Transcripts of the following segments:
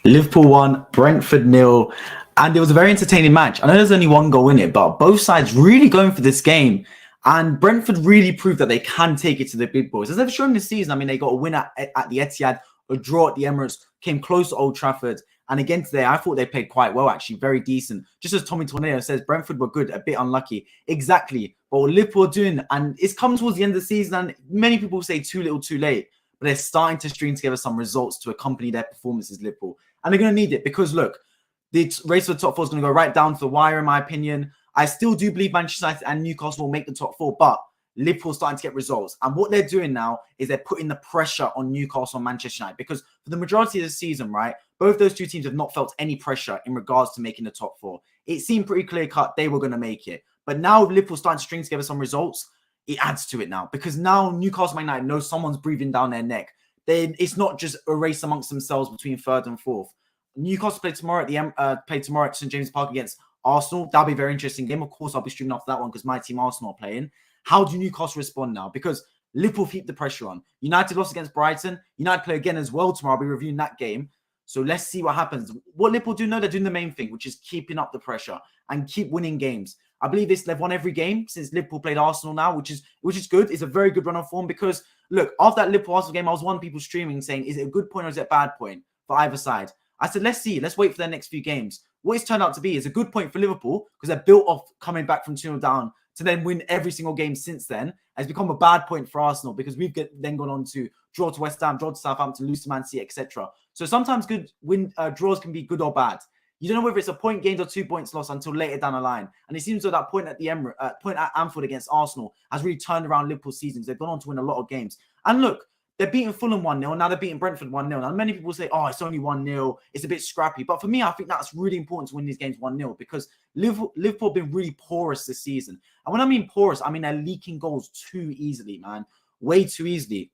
Liverpool 1, Brentford 0, and it was a very entertaining match. I know there's only one goal in it, but both sides really going for this game. And Brentford really proved that they can take it to the big boys. As they've shown this season, I mean, they got a win at the Etihad, a draw at the Emirates, came close to Old Trafford. And again today, I thought they played quite well, actually, very decent. Just as Tommy Tornado says, Brentford were good, a bit unlucky. Exactly. But what Liverpool are doing, and it's come towards the end of the season, and many people say too little, too late. But they're starting to string together some results to accompany their performances, Liverpool. And they're going to need it because, look, the race for the top four is going to go right down to the wire, in my opinion. I still do believe Manchester United and Newcastle will make the top four, but Liverpool starting to get results. And what they're doing now is they're putting the pressure on Newcastle and Manchester United because for the majority of the season, right, both those two teams have not felt any pressure in regards to making the top four. It seemed pretty clear-cut they were going to make it. But now Liverpool starting to string together some results, it adds to it now because now Newcastle and United know someone's breathing down their neck. It's not just a race amongst themselves between third and fourth. Newcastle play tomorrow at St James Park against Arsenal. That'll be a very interesting game. Of course, I'll be streaming after that one because my team Arsenal are playing. How do Newcastle respond now? Because Liverpool keep the pressure on. United lost against Brighton. United play again as well tomorrow. I'll be reviewing that game. So let's see what happens. What Liverpool do know, they're doing the main thing, which is keeping up the pressure and keep winning games. I believe they've won every game since Liverpool played Arsenal now, which is good. It's a very good run of form because, look, after that Liverpool-Arsenal game, I was one people streaming saying, is it a good point or is it a bad point for either side? I said, let's see. Let's wait for their next few games. What it's turned out to be is a good point for Liverpool because they're built off coming back from 2-0 down to then win every single game since then. Has become a bad point for Arsenal because we've then gone on to draw to West Ham, draw to Southampton, lose to Man City, etc. So sometimes good draws can be good or bad. You don't know whether it's a point gained or 2 points lost until later down the line. And it seems that point at the point at Anfield against Arsenal has really turned around Liverpool's seasons. They've gone on to win a lot of games. And look, they're beating Fulham 1-0. Now they're beating Brentford 1-0. Now many people say, oh, it's only 1-0. It's a bit scrappy. But for me, I think that's really important to win these games 1-0 because Liverpool have been really porous this season. And when I mean porous, I mean they're leaking goals too easily, man. Way too easily.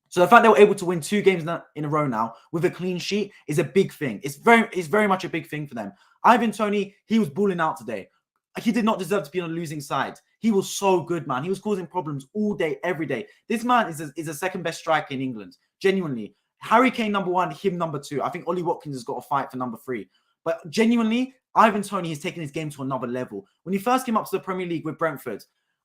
So the fact they were able to win 2 games in a row now with a clean sheet is a big thing. It's very much a big thing for them. Ivan Toney, he was balling out today. He did not deserve to be on the losing side. He was so good, man. He was causing problems all day, every day. This man is a second best striker in England. Genuinely. Harry Kane number 1, him number 2. I think Ollie Watkins has got a fight for number 3. But genuinely, Ivan Toney has taken his game to another level. When he first came up to the Premier League with Brentford,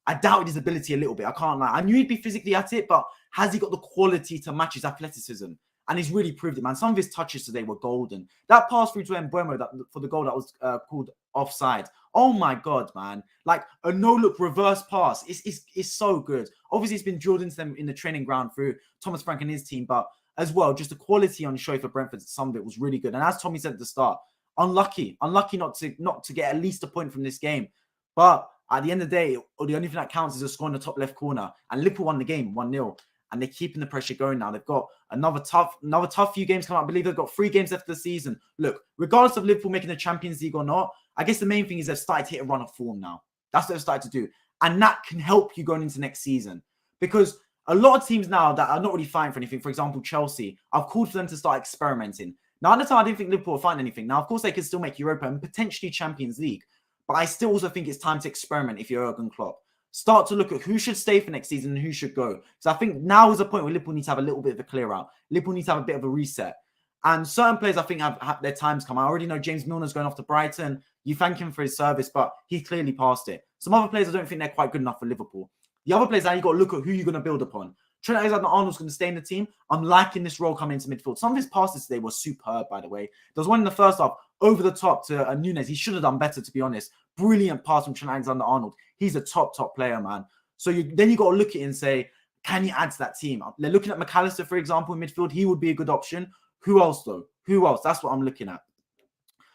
I doubted his ability a little bit. I can't lie. I knew he'd be physically at it, but has he got the quality to match his athleticism? And he's really proved it, man. Some of his touches today were golden. That pass through to Mbeumo for the goal that was called offside. Oh my God, man. Like a no-look reverse pass. It's so good. Obviously, it's been drilled into them in the training ground through Thomas Frank and his team, but as well, just the quality on show for Brentford, some of it was really good. And as Tommy said at the start, unlucky not to get at least a point from this game. But at the end of the day, the only thing that counts is a score in the top left corner. And Liverpool won the game 1-0. And they're keeping the pressure going now. They've got another tough few games coming up. I believe they've got 3 games left of the season. Look, regardless of Liverpool making the Champions League or not, I guess the main thing is they've started to hit a run of form now. That's what they've started to do. And that can help you going into next season. Because a lot of teams now that are not really fighting for anything, for example, Chelsea, I've called for them to start experimenting. Now, at the time, I didn't think Liverpool would find anything. Now, of course, they can still make Europa and potentially Champions League. But I still also think it's time to experiment if you're Jurgen Klopp. Start to look at who should stay for next season and who should go. So I think now is a point where Liverpool need to have a little bit of a clear out. Liverpool need to have a bit of a reset. And certain players, I think, have their times come. I already know James Milner's going off to Brighton. You thank him for his service, but he clearly passed it. Some other players, I don't think they're quite good enough for Liverpool. The other players, now you've got to look at who you're going to build upon. Trent Alexander-Arnold's going to stay in the team. I'm liking this role coming into midfield. Some of his passes today were superb, by the way. There was one in the first half, over the top to Nunes. He should have done better, to be honest. Brilliant pass from Trent Alexander-Arnold. He's a top player, man. So then you got to look at it and say, can you add to that team? They're looking at McAllister, for example, in midfield. He would be a good option. Who else, though? Who else? That's what I'm looking at.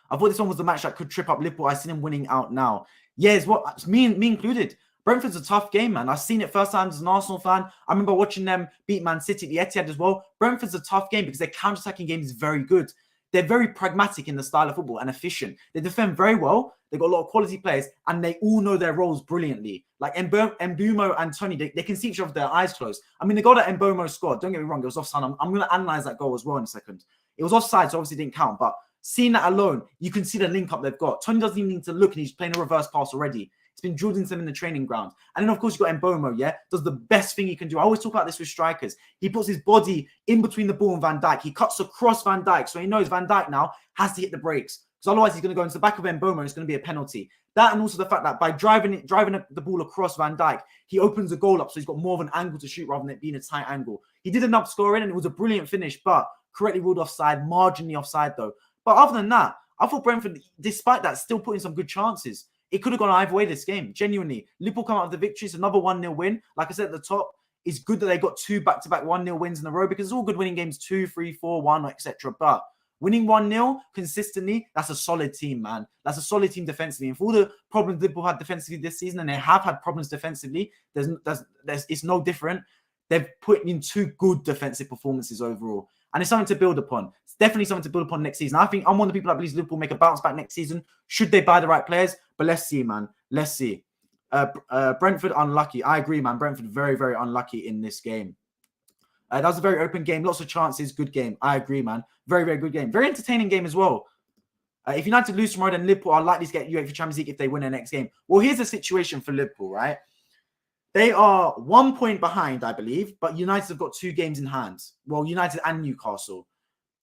I thought this one was the match that could trip up Liverpool. I seen him winning out now. Yeah, it's what me included. Brentford's a tough game, man. I've seen it first time as an Arsenal fan. I remember watching them beat Man City at the Etihad as well. Brentford's a tough game because their counter-attacking game is very good. They're very pragmatic in the style of football and efficient. They defend very well. They've got a lot of quality players, and they all know their roles brilliantly. Like Mbeumo and Toney, they can see each other with their eyes closed. I mean, the goal that Mbeumo scored, don't get me wrong, it was offside. I'm going to analyze that goal as well in a second. It was offside, so obviously didn't count. But seeing that alone, you can see the link up they've got. Toney doesn't even need to look, and he's playing a reverse pass already. He's It's been drilled into them in the training ground. And then, of course, you've got Mbomo, yeah? Does the best thing he can do. I always talk about this with strikers. He puts his body in between the ball and Van Dijk. He cuts across Van Dijk. So he knows Van Dijk now has to hit the brakes. Because otherwise he's going to go into the back of Mbomo and it's going to be a penalty. That and also the fact that by driving the ball across Van Dijk, he opens the goal up so he's got more of an angle to shoot rather than it being a tight angle. He did end up scoring and it was a brilliant finish, but correctly ruled offside, marginally offside though. But other than that, I thought Brentford, despite that, still put in some good chances. It could have gone either way this game, genuinely. Liverpool come out with the victory. It's another 1-0 win. Like I said at the top, it's good that they got 2 back-to-back 1-0 wins in a row because it's all good winning games 2, 3, 4, 1, etc. But winning 1-0 consistently, that's a solid team, man. That's a solid team defensively. And for all the problems Liverpool had defensively this season, and they have had problems defensively, it's no different. They've put in 2 good defensive performances overall. And it's something to build upon. It's definitely something to build upon next season. I think I'm one of the people that believes Liverpool make a bounce back next season. Should they buy the right players? But let's see, man. Let's see. Brentford unlucky. I agree, man. Brentford very, very unlucky in this game. That was a very open game. Lots of chances. Good game. I agree, man. Very, very good game. Very entertaining game as well. If United lose tomorrow, then Liverpool are likely to get UEFA Champions League if they win their next game. Well, here's the situation for Liverpool, right? They are 1 point behind, I believe, but United have got 2 games in hand. Well, United and Newcastle.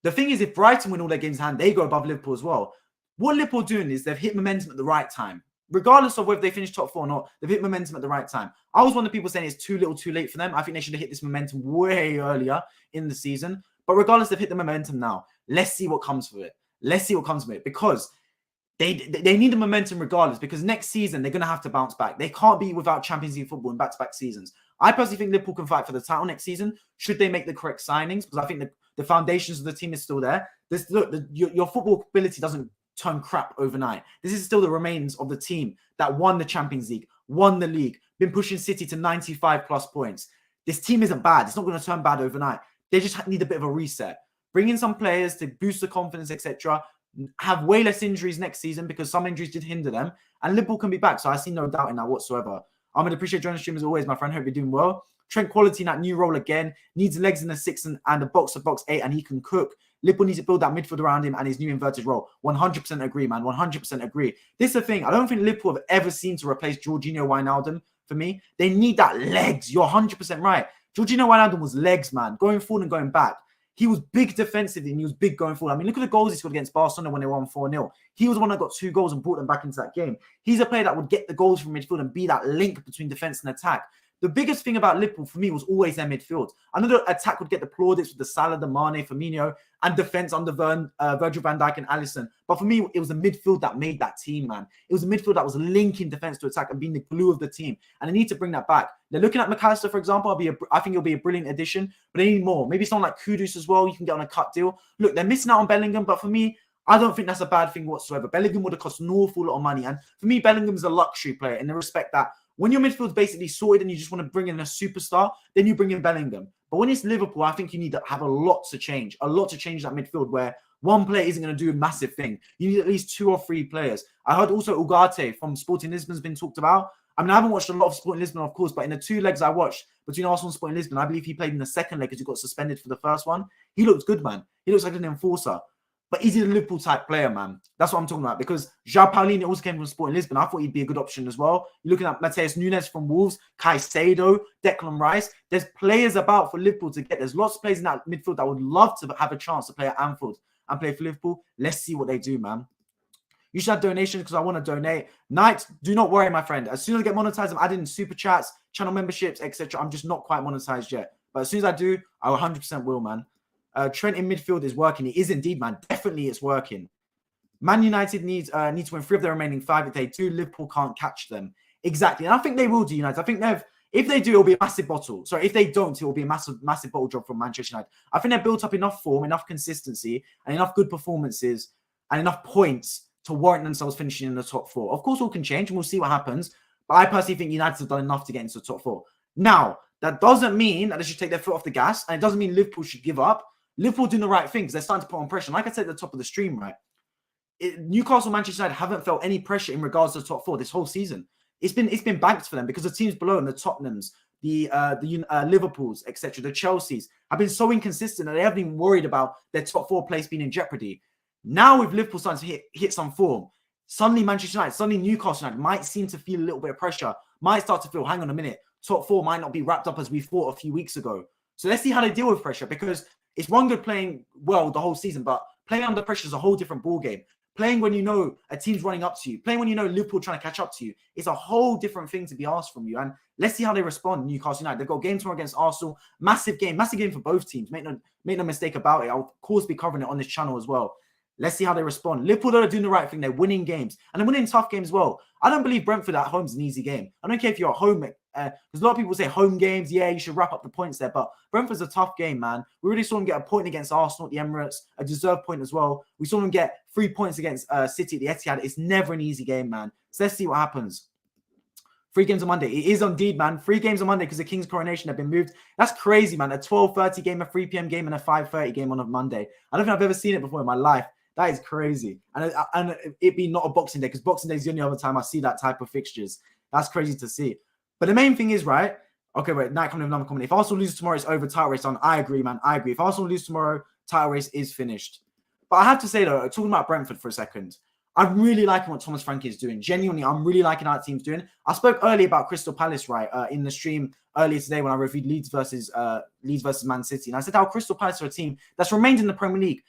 The thing is, if Brighton win all their games in hand, they go above Liverpool as well. What Liverpool are doing is they've hit momentum at the right time. Regardless of whether they finish top 4 or not, they've hit momentum at the right time. I was one of the people saying it's too little, too late for them. I think they should have hit this momentum way earlier in the season. But regardless, they've hit the momentum now. Let's see what comes of it. Let's see what comes of it. Because they need the momentum regardless, because next season they're going to have to bounce back. They can't be without Champions League football in back-to-back seasons. I personally think Liverpool can fight for the title next season, should they make the correct signings, because I think the foundations of the team is still there. Your football ability doesn't turn crap overnight. This is still the remains of the team that won the Champions League, won the league, been pushing City to 95+ points. This team isn't bad. It's not going to turn bad overnight. They just need a bit of a reset. Bring in some players to boost the confidence, etc. Have way less injuries next season because some injuries did hinder them, and Liverpool can be back. So I see no doubt in that whatsoever. I'm going to appreciate joining the stream as always, my friend. Hope you're doing well. Trent Quality in that new role again. Needs legs in the 6 and a box 8, and he can cook. Liverpool needs to build that midfield around him and his new inverted role. 100% agree, man. 100% agree. This is the thing. I don't think Liverpool have ever seemed to replace Jorginho Wijnaldum for me. They need that legs. You're 100% right. Jorginho Wijnaldum was legs, man. Going forward and going back. He was big defensively and he was big going forward. I mean, look at the goals he scored against Barcelona when they won 4-0. He was the one that got 2 goals and brought them back into that game. He's a player that would get the goals from midfield and be that link between defense and attack. The biggest thing about Liverpool for me was always their midfield. I know the attack would get the plaudits with the Salah, the Mane, Firmino, and defense under Virgil van Dijk and Alisson. But for me, it was the midfield that made that team, man. It was the midfield that was linking defense to attack and being the glue of the team. And they need to bring that back. They're looking at McAllister, for example. I think he'll be a brilliant addition, but they need more. Maybe someone like Kudus as well. You can get on a cut deal. Look, they're missing out on Bellingham, but for me, I don't think that's a bad thing whatsoever. Bellingham would have cost an awful lot of money. And for me, Bellingham's a luxury player in the respect that when your midfield's basically sorted and you just want to bring in a superstar, then you bring in Bellingham. But when it's Liverpool, I think you need to have a lot to change that midfield where one player isn't going to do a massive thing. You need at least 2 or 3 players. I heard also Ugarte from Sporting Lisbon has been talked about. I mean, I haven't watched a lot of Sporting Lisbon, of course, but in the 2 legs I watched between Arsenal and Sporting Lisbon, I believe he played in the second leg because he got suspended for the first one. He looks good, man. He looks like an enforcer. But is he a Liverpool type player, man? That's what I'm talking about. Because João Paulinho also came from Sporting Lisbon. I thought he'd be a good option as well. You're looking at Mateus Nunes from Wolves, Caicedo, Declan Rice. There's players about for Liverpool to get. There's lots of players in that midfield that would love to have a chance to play at Anfield and play for Liverpool. Let's see what they do, man. You should have donations because I want to donate. Knight, do not worry, my friend. As soon as I get monetized, I'm adding super chats, channel memberships, etc. I'm just not quite monetized yet. But as soon as I do, I 100% will, man. Trent in midfield is working. It is indeed, man. Definitely it's working. Man United need to win 3 of their remaining 5. If they do, Liverpool can't catch them. Exactly. And I think they will do, United. I think if they do, it'll be a massive bottle. Sorry, if they don't, it will be a massive bottle job from Manchester United. I think they've built up enough form, enough consistency, and enough good performances, and enough points to warrant themselves finishing in the top 4. Of course, all can change, and we'll see what happens. But I personally think United have done enough to get into the top 4. Now, that doesn't mean that they should take their foot off the gas, and it doesn't mean Liverpool should give up. Liverpool doing the right thing because they're starting to put on pressure. Like I said at the top of the stream, right? Newcastle, Manchester United haven't felt any pressure in regards to the top 4 this whole season. It's been banked for them because the teams below them, the Tottenhams, the Liverpools, etc., the Chelseas, have been so inconsistent that they haven't even worried about their top 4 place being in jeopardy. Now with Liverpool starting to hit some form, Suddenly Manchester United, suddenly Newcastle United might seem to feel a little bit of pressure, might start to feel, hang on a minute, top four might not be wrapped up as we thought a few weeks ago. So let's see how they deal with pressure, because it's one good playing well the whole season, but playing under pressure is a whole different ball game. Playing when you know a team's running up to you, playing when you know Liverpool trying to catch up to you, it's a whole different thing to be asked from you. And let's see how they respond, Newcastle United. They've got a game tomorrow against Arsenal. Massive game for both teams. Make no mistake about it. I'll, of course, be covering it on this channel as well. Let's see how they respond. Liverpool are doing the right thing. They're winning games. And they're winning tough games as well. I don't believe Brentford at home is an easy game. I don't care if you're at home. Because a lot of people say home games, yeah, you should wrap up the points there. But Brentford's a tough game, man. We already saw them get a point against Arsenal at the Emirates, a deserved point as well. We saw them get 3 points against City at the Etihad. It's never an easy game, man. So let's see what happens. 3 games on Monday. It is indeed, man. 3 games on Monday because the King's coronation have been moved. That's crazy, man. A 12:30 game, a 3 p.m. game, and a 5:30 game on a Monday. I don't think I've ever seen it before in my life. That is crazy. And it be not a Boxing Day, because Boxing Day is the only other time I see that type of fixtures. That's crazy to see. But the main thing is, right? Okay, wait, night coming with another comment. If Arsenal loses tomorrow, it's over, title race on. I agree, man. I agree. If Arsenal lose tomorrow, title race is finished. But I have to say, though, talking about Brentford for a second, I'm really liking what Thomas Frank is doing. Genuinely, I'm really liking how the team's doing. I spoke earlier about Crystal Palace, right, in the stream earlier today when I reviewed Leeds versus Man City. And I said how Crystal Palace are a team that's remained in the Premier League,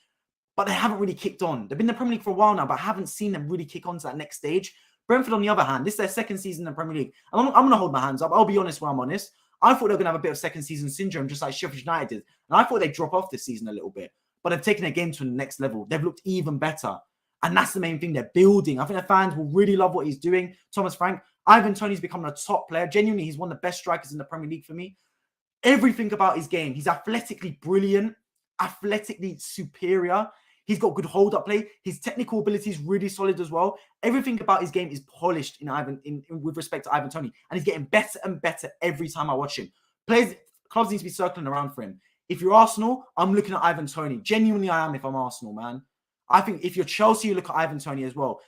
but they haven't really kicked on. They've been in the Premier League for a while now, but I haven't seen them really kick on to that next stage. Brentford, on the other hand, this is their second season in the Premier League. I'm going to hold my hands up. I'll be honest when I'm honest. I thought they were going to have a bit of second season syndrome, just like Sheffield United did. And I thought they'd drop off this season a little bit. But they've taken their game to the next level. They've looked even better. And that's the main thing. They're building. I think the fans will really love what he's doing. Thomas Frank. Ivan Toney's becoming a top player. Genuinely, he's one of the best strikers in the Premier League for me. Everything about his game. He's athletically brilliant, athletically superior. He's got good hold-up play. His technical ability is really solid as well. Everything about his game is polished with respect to Ivan Toney. And he's getting better and better every time I watch him. Clubs need to be circling around for him. If you're Arsenal, I'm looking at Ivan Toney. Genuinely, I am if I'm Arsenal, man. I think if you're Chelsea, you look at Ivan Toney as well.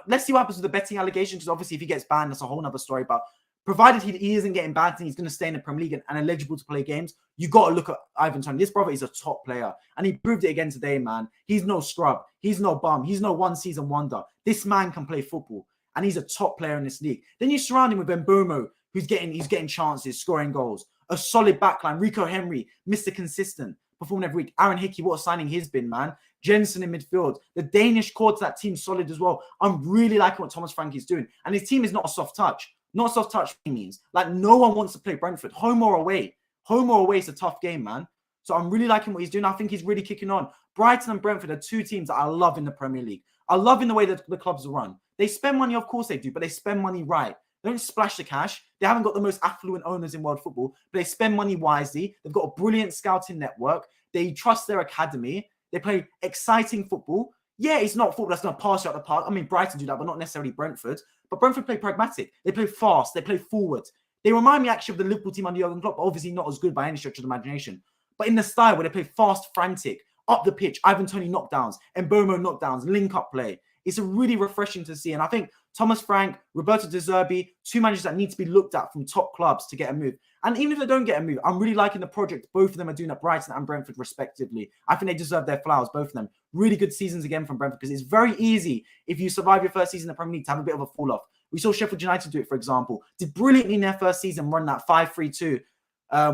Let's see what happens with the betting allegations, because obviously if he gets banned, that's a whole other story. But provided he isn't getting banned and he's going to stay in the Premier League and eligible to play games, you got to look at Ivan Toney. This brother is a top player. And he proved it again today, man. He's no scrub. He's no bum. He's no one-season wonder. This man can play football. And he's a top player in this league. Then you surround him with Mbeumo, who's getting chances, scoring goals. A solid backline. Rico Henry, Mr. Consistent, performing every week. Aaron Hickey, what a signing he's been, man. Jensen in midfield. The Danish core to that team solid as well. I'm really liking what Thomas Frank is doing. And his team is not a soft touch. Not soft touch means like no one wants to play Brentford, home or away. Home or away is a tough game, man. So I'm really liking what he's doing. I think he's really kicking on. Brighton and Brentford are 2 teams that I love in the Premier League. I love in the way that the clubs are run. They spend money, of course they do, but they spend money right. They don't splash the cash. They haven't got the most affluent owners in world football, but they spend money wisely. They've got a brilliant scouting network. They trust their academy. They play exciting football. Yeah, it's not football that's going to pass you out the park. I mean, Brighton do that, but not necessarily Brentford. But Brentford play pragmatic. They play fast. They play forward. They remind me actually of the Liverpool team under Jurgen Klopp, but obviously not as good by any stretch of the imagination. But in the style where they play fast, frantic, up the pitch, Ivan Toney knockdowns, Mbeumo knockdowns, link-up play. It's a really refreshing to see. And I think Thomas Frank, Roberto De Zerbi, 2 managers that need to be looked at from top clubs to get a move. And even if they don't get a move, I'm really liking the project both of them are doing at Brighton and Brentford respectively. I think they deserve their flowers, both of them. Really good seasons again from Brentford, because it's very easy if you survive your first season in the Premier League to have a bit of a fall-off. We saw Sheffield United do it, for example. Did brilliantly in their first season, run that 5-3-2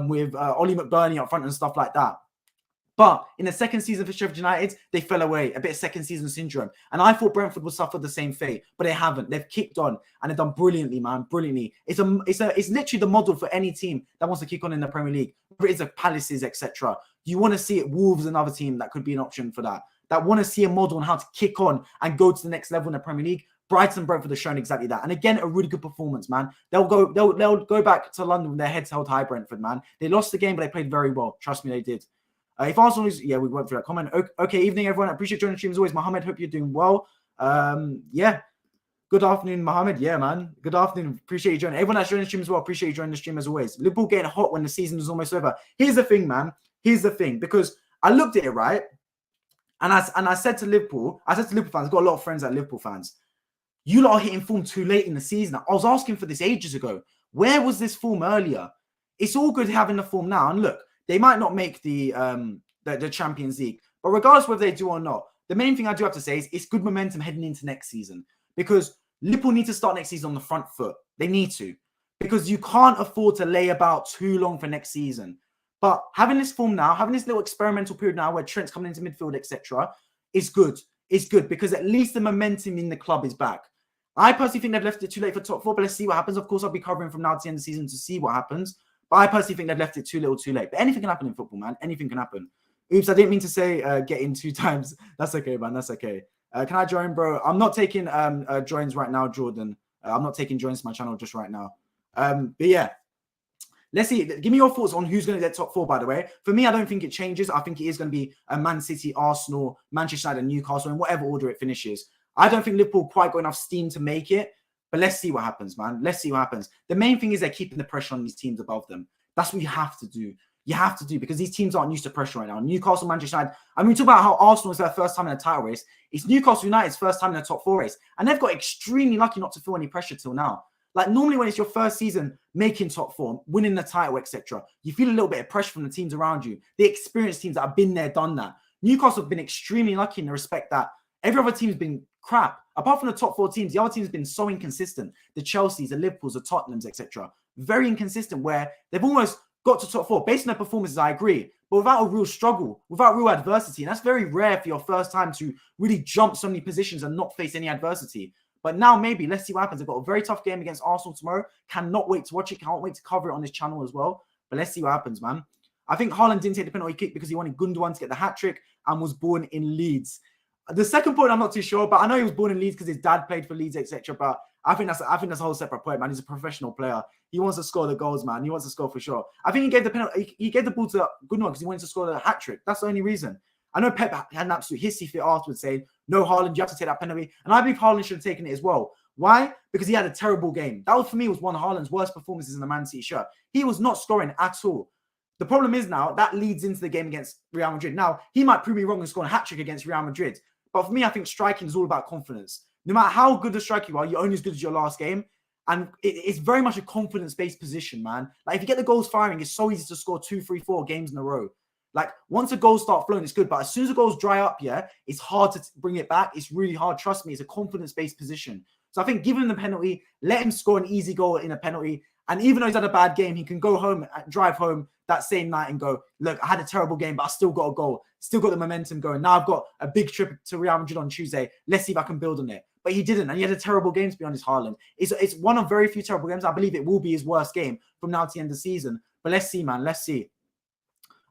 with Ollie McBurney up front and stuff like that. But in the second season for Sheffield United, they fell away. A bit of second season syndrome. And I thought Brentford would suffer the same fate, but they haven't. They've kicked on and they've done brilliantly, man. Brilliantly. It's literally the model for any team that wants to kick on in the Premier League. Whether it's the Palaces, etc. You want to see it. Wolves, another team that could be an option for that. That want to see a model on how to kick on and go to the next level in the Premier League. Brighton and Brentford have shown exactly that. And again, a really good performance, man. They'll go back to London with their heads held high, Brentford, man. They lost the game, but they played very well. Trust me, they did. If Arsenal lose, yeah, we went through that comment. Okay, evening, everyone. I appreciate joining the stream as always. Mohammed, hope you're doing well. Yeah. Good afternoon, Mohammed. Yeah, man. Good afternoon. Appreciate you joining. Everyone that's joining the stream as well, appreciate you joining the stream as always. Liverpool getting hot when the season is almost over. Here's the thing, man. Here's the thing. Because I looked at it, right? And I said to Liverpool fans, I've got a lot of friends that are Liverpool fans. You lot are hitting form too late in the season. I was asking for this ages ago. Where was this form earlier? It's all good having the form now. And look, they might not make the Champions League. But regardless whether they do or not, the main thing I do have to say is it's good momentum heading into next season. because Liverpool need to start next season on the front foot. They need to, because you can't afford to lay about too long for next season. But having this form now, having this little experimental period now where Trent's coming into midfield, etc., is good. It's good because at least the momentum in the club is back. I personally think they've left it too late for top four, but let's see what happens. Of course, I'll be covering from now to the end of the season to see what happens. But I personally think they've left it too little too late. But anything can happen in football, man. Anything can happen. Oops, I didn't mean to say get in 2 times. That's okay, man. That's okay. Can I join, bro? I'm not taking joins right now, Jordan. I'm not taking joins to my channel just right now. But yeah, let's see. Give me your thoughts on who's going to get top 4, by the way. For me, I don't think it changes. I think it is going to be Man City, Arsenal, Manchester United, and Newcastle in whatever order it finishes. I don't think Liverpool quite got enough steam to make it. But let's see what happens, man. Let's see what happens. The main thing is they're keeping the pressure on these teams above them. That's what you have to do. You have to do, because these teams aren't used to pressure right now. Newcastle, Manchester United. I mean, we talk about how Arsenal is their first time in a title race. It's Newcastle United's first time in a top 4 race. And they've got extremely lucky not to feel any pressure till now. Like normally when it's your first season making top 4, winning the title, etc., you feel a little bit of pressure from the teams around you. The experienced teams that have been there, done that. Newcastle have been extremely lucky in the respect that every other team has been crap. Apart from the top 4 teams, the other teams have been so inconsistent. The Chelseas, the Liverpools, the Tottenhams, etc. Very inconsistent, where they've almost got to top 4 based on their performances, I agree, but without a real struggle, without real adversity. And that's very rare for your first time to really jump so many positions and not face any adversity. But now maybe, let's see what happens. They've got a very tough game against Arsenal tomorrow. Cannot wait to watch it. Can't wait to cover it on this channel as well. But let's see what happens, man. I think Haaland didn't take the penalty kick because he wanted Gundogan to get the hat-trick and was born in Leeds. The second point, I'm not too sure, but I know he was born in Leeds because his dad played for Leeds, etc. But I think that's a whole separate point, man. He's a professional player. He wants to score the goals, man. He wants to score for sure. I think he gave the penalty. He gave the ball to Gundogan because he wanted to score the hat trick. That's the only reason. I know Pep had an absolute hissy fit afterwards saying, "No, Haaland, you have to take that penalty." And I believe Haaland should have taken it as well. Why? Because he had a terrible game. That was, for me, was one of Haaland's worst performances in the Man City shirt. He was not scoring at all. The problem is now that leads into the game against Real Madrid. Now, he might prove me wrong and score a hat trick against Real Madrid. But for me, I think striking is all about confidence. No matter how good a striker you are, you're only as good as your last game. And it's very much a confidence-based position, man. Like, if you get the goals firing, it's so easy to score 2, 3, 4 games in a row. Like, once the goals start flowing, it's good. But as soon as the goals dry up, yeah, it's hard to bring it back. It's really hard. Trust me, it's a confidence-based position. So I think give him the penalty, let him score an easy goal in a penalty. And even though he's had a bad game, he can go home, drive home that same night and go, look, I had a terrible game, but I still got a goal. Still got the momentum going. Now I've got a big trip to Real Madrid on Tuesday. Let's see if I can build on it. But he didn't, and he had a terrible game, to be honest, Haaland. It's one of very few terrible games. I believe it will be his worst game from now to the end of the season. But let's see, man. Let's see.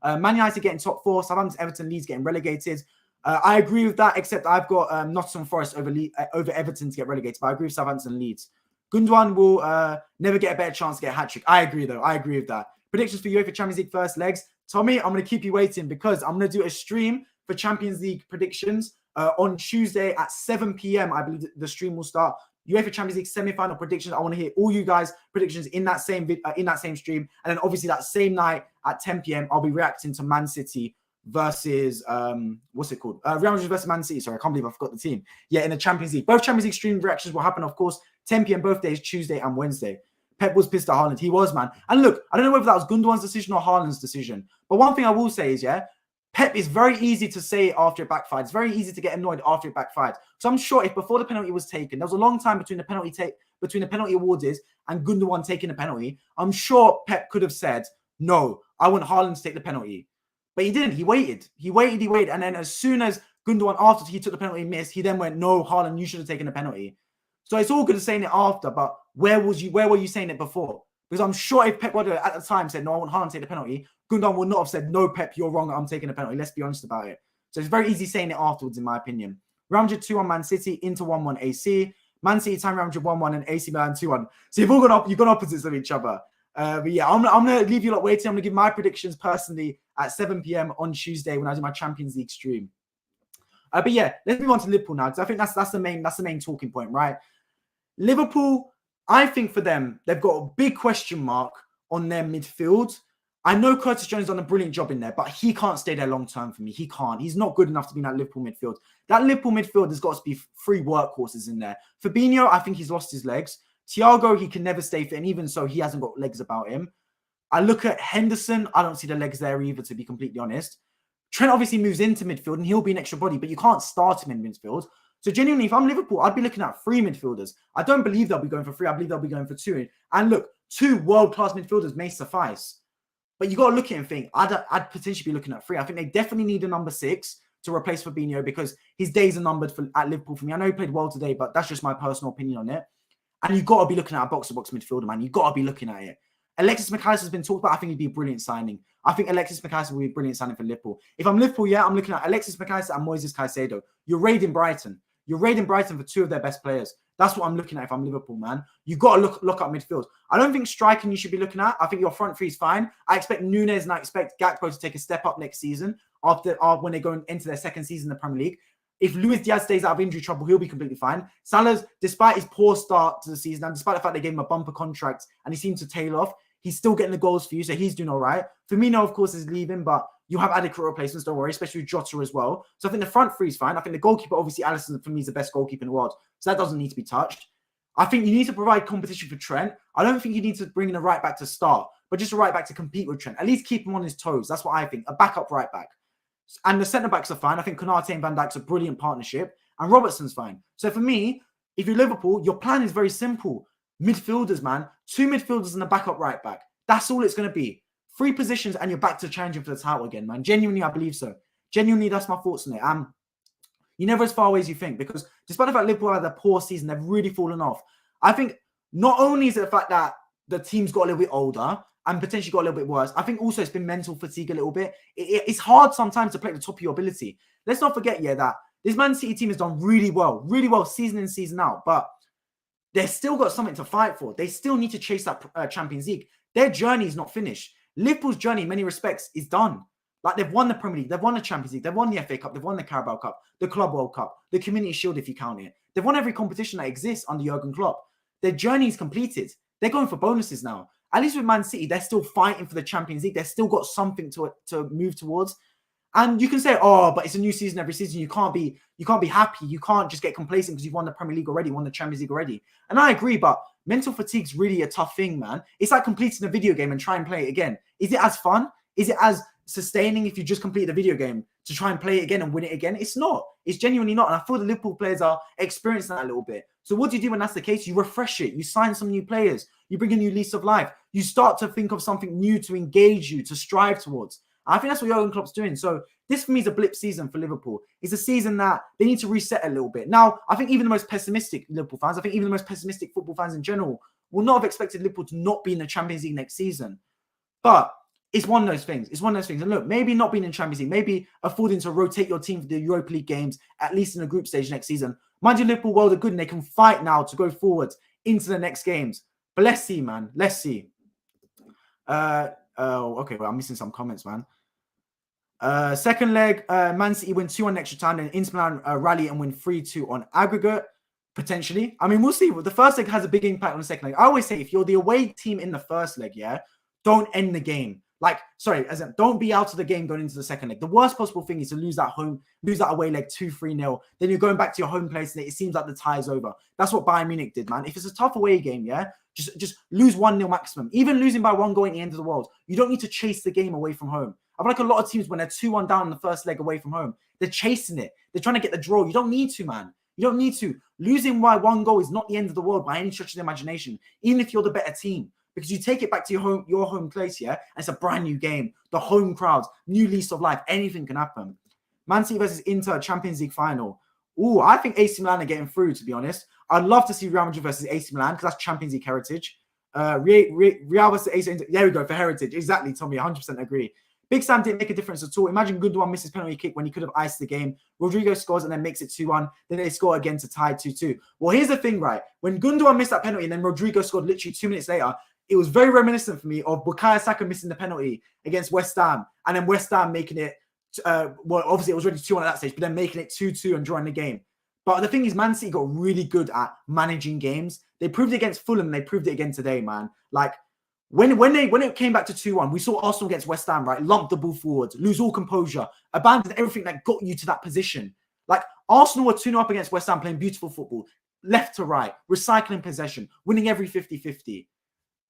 Man United getting top 4. Southampton, Everton, Leeds getting relegated. I agree with that, except I've got Nottingham Forest over Everton to get relegated. But I agree with Southampton and Leeds. Gundogan will never get a better chance to get a hat-trick. I agree, though. I agree with that. Predictions for UEFA Champions League first legs. Tommy, I'm going to keep you waiting because I'm going to do a stream for Champions League predictions on Tuesday at 7 p.m. I believe the stream will start. UEFA Champions League semi-final predictions. I want to hear all you guys' predictions in that same stream. And then obviously that same night at 10 p.m. I'll be reacting to Man City versus what's it called? Real Madrid versus Man City. Sorry, I can't believe I forgot the team. Yeah, in the Champions League. Both Champions League stream reactions will happen, of course, 10 p.m. both days, Tuesday and Wednesday. Pep was pissed at Haaland. He was, man. And look, I don't know whether that was Gundogan's decision or Haaland's decision. But one thing I will say is, yeah, Pep is very easy to say after it backfired. It's very easy to get annoyed after it backfired. So I'm sure if before the penalty was taken, there was a long time between the penalty awarded and Gundogan taking the penalty. I'm sure Pep could have said, no, I want Haaland to take the penalty. But he didn't. He waited. He waited. And then as soon as Gundogan, after he took the penalty, missed, he then went, no, Haaland, you should have taken the penalty. So it's all good saying it after, but where were you saying it before? Because I'm sure if Pep Guardiola at the time said, no, I want Haaland to take the penalty, Gundogan would not have said, no, Pep, you're wrong, I'm taking the penalty. Let's be honest about it. So it's very easy saying it afterwards, in my opinion. Real Madrid 2-1 Man City, Inter 1-1 AC. Man City time Real Madrid 1-1 and AC Milan 2-1. So you've gone opposites of each other. But yeah, I'm going to leave you lot waiting. I'm going to give my predictions personally at 7 p.m. on Tuesday when I do my Champions League stream. But yeah, let's move on to Liverpool now, because I think that's the main talking point, right? Liverpool, I think for them, they've got a big question mark on their midfield. I know Curtis Jones has done a brilliant job in there, but he can't stay there long term for me. He can't. He's not good enough to be in that Liverpool midfield. That Liverpool midfield has got to be 3 workhorses in there. Fabinho, I think he's lost his legs. Thiago, he can never stay fit, and even so, he hasn't got legs about him. I look at Henderson. I don't see the legs there either, to be completely honest. Trent obviously moves into midfield, and he'll be an extra body, but you can't start him in midfield. So genuinely, if I'm Liverpool, I'd be looking at 3 midfielders. I don't believe they'll be going for 3. I believe they'll be going for 2. And look, 2 world-class midfielders may suffice. But you got to look at it and think, I'd potentially be looking at 3. I think they definitely need a number 6 to replace Fabinho because his days are numbered at Liverpool for me. I know he played well today, but that's just my personal opinion on it. And you've got to be looking at a box-to-box midfielder, man. You've got to be looking at it. Alexis Mac Allister's been talked about. I think he'd be a brilliant signing. I think Alexis Mac Allister would be a brilliant signing for Liverpool. If I'm Liverpool, yeah, I'm looking at Alexis Mac Allister and Moises Caicedo. You're raiding Brighton. You're raiding Brighton for 2 of their best players. That's what I'm looking at if I'm Liverpool, man. You've got to look up midfield. I don't think striking you should be looking at. I think your front 3 is fine. I expect Núñez and I expect Gakpo to take a step up next season when they go into their second season in the Premier League. If Luis Diaz stays out of injury trouble, he'll be completely fine. Salah's, despite his poor start to the season and despite the fact they gave him a bumper contract and he seemed to tail off, he's still getting the goals for you, so he's doing all right. Firmino, of course, is leaving, but you have adequate replacements, don't worry, especially with Jota as well. So I think the front 3 is fine. I think the goalkeeper, obviously, Alisson, for me, is the best goalkeeper in the world. So that doesn't need to be touched. I think you need to provide competition for Trent. I don't think you need to bring in a right back to start, but just a right back to compete with Trent. At least keep him on his toes. That's what I think. A backup right back. And the centre-backs are fine. I think Konate and Van Dijk's a brilliant partnership. And Robertson's fine. So for me, if you're Liverpool, your plan is very simple. Midfielders, man. 2 midfielders and a backup right back. That's all it's going to be. 3 positions and you're back to challenging for the title again, man. Genuinely, I believe so. Genuinely, that's my thoughts on it. You're never as far away as you think because despite the fact Liverpool had a poor season, they've really fallen off. I think not only is it the fact that the team's got a little bit older and potentially got a little bit worse, I think also it's been mental fatigue a little bit. It's hard sometimes to play at the top of your ability. Let's not forget, that this Man City team has done really well season in, season out, but they've still got something to fight for. They still need to chase that Champions League. Their journey is not finished. Liverpool's journey, in many respects, is done. Like, they've won the Premier League, they've won the Champions League, they've won the FA Cup, they've won the Carabao Cup, the Club World Cup, the Community Shield, if you count it. They've won every competition that exists under Jurgen Klopp. Their journey is completed. They're going for bonuses now. At least with Man City, they're still fighting for the Champions League. They've still got something to move towards. And you can say, oh, but it's a new season every season. You can't be happy. You can't just get complacent because you've won the Premier League already, won the Champions League already. And I agree, but mental fatigue's really a tough thing, man. It's like completing a video game and try and play it again. Is it as fun? Is it as sustaining if you just complete the video game to try and play it again and win it again? It's not. It's genuinely not. And I feel the Liverpool players are experiencing that a little bit. So what do you do when that's the case? You refresh it. You sign some new players. You bring a new lease of life. You start to think of something new to engage you, to strive towards. I think that's what Jurgen Klopp's doing. So this for me is a blip season for Liverpool. It's a season that they need to reset a little bit. Now, I think even the most pessimistic Liverpool fans, I think even the most pessimistic football fans in general will not have expected Liverpool to not be in the Champions League next season. But it's one of those things. It's one of those things. And look, maybe not being in Champions League, maybe affording to rotate your team for the Europa League games, at least in the group stage next season. Mind you, Liverpool world are good and they can fight now to go forward into the next games. But let's see, man. Let's see. Okay, well, I'm missing some comments, man. Second leg, Man City win 2-1 extra time, and Inter Milan rally and win 3-2 on aggregate, potentially. I mean, we'll see. The first leg has a big impact on the second leg. I always say, if you're the away team in the first leg, don't end the game. Don't be out of the game going into the second leg. The worst possible thing is to lose that away leg 2-3-0. Then you're going back to your home place and it seems like the tie is over. That's what Bayern Munich did, man. If it's a tough away game, just lose 1-0 maximum. Even losing by 1 goal at the end of the world, you don't need to chase the game away from home. I feel like a lot of teams, when they're 2-1 down in the first leg away from home, they're chasing it. They're trying to get the draw. You don't need to, man. You don't need to. Losing by 1 goal is not the end of the world by any stretch of the imagination, even if you're the better team. Because you take it back to your home place, and it's a brand new game. The home crowds, new lease of life, anything can happen. Man City versus Inter, Champions League final. Ooh, I think AC Milan are getting through, to be honest. I'd love to see Real Madrid versus AC Milan because that's Champions League heritage. Real versus AC Milan. There we go, for heritage. Exactly, Tommy, 100% agree. Big Sam didn't make a difference at all. Imagine Gundogan misses penalty kick when he could have iced the game. Rodrigo scores and then makes it 2-1. Then they score again to tie 2-2. Well, here's the thing, right? When Gundogan missed that penalty and then Rodrigo scored literally 2 minutes later, it was very reminiscent for me of Bukayo Saka missing the penalty against West Ham. And then West Ham making it, obviously it was already 2-1 at that stage, but then making it 2-2 and drawing the game. But the thing is, Man City got really good at managing games. They proved it against Fulham and they proved it again today, man. Like, when it came back to 2-1, we saw Arsenal against West Ham, right? Lump the ball forwards, lose all composure, abandon everything that got you to that position. Like, Arsenal were 2-0 up against West Ham, playing beautiful football, left to right, recycling possession, winning every 50-50.